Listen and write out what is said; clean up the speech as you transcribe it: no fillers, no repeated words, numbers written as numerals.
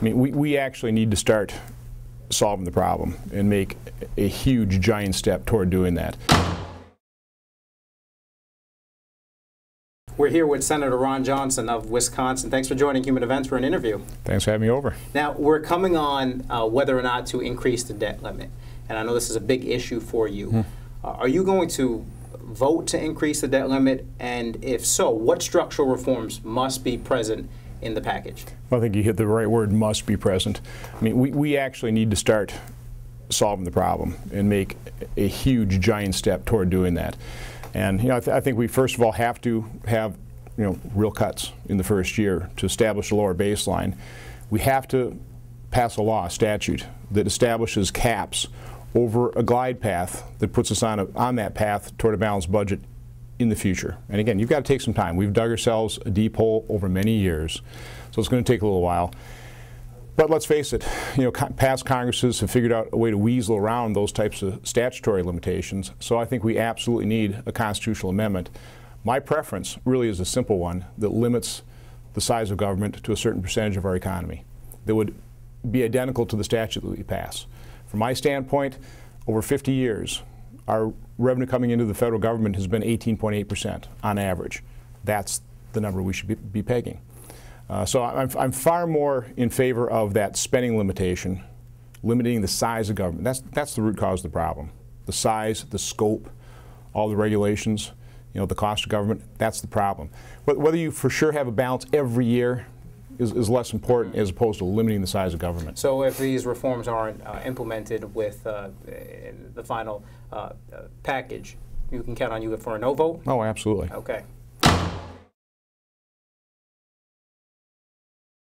mean, we actually need to start solving the problem and make a huge, giant step toward doing that. We're here with Senator Ron Johnson of Wisconsin. Thanks for joining Human Events for an interview. Thanks for having me over. Now, we're coming on whether or not to increase the debt limit. And I know this is a big issue for you. Are you going to vote to increase the debt limit? And if so, what structural reforms must be present in the package? Well, I think you hit the right word, must be present. I mean, we actually need to start solving the problem and make a huge, giant step toward doing that. And I think we first of all have to have real cuts in the first year to establish a lower baseline. We have to pass a law, a statute, that establishes caps over a glide path that puts us on that path toward a balanced budget in the future. And again, you've got to take some time. We've dug ourselves a deep hole over many years, so it's going to take a little while. But let's face it, past Congresses have figured out a way to weasel around those types of statutory limitations, so I think we absolutely need a constitutional amendment. My preference really is a simple one that limits the size of government to a certain percentage of our economy that would be identical to the statute that we pass. From my standpoint, over 50 years, our revenue coming into the federal government has been 18.8% on average. That's the number we should be pegging. So I'm far more in favor of that spending limitation, limiting the size of government. That's the root cause of the problem. The size, the scope, all the regulations, the cost of government, that's the problem. But whether you for sure have a balance every year is less important as opposed to limiting the size of government. So if these reforms aren't implemented with the final package, you can count on you for a no vote? Oh, absolutely. Okay.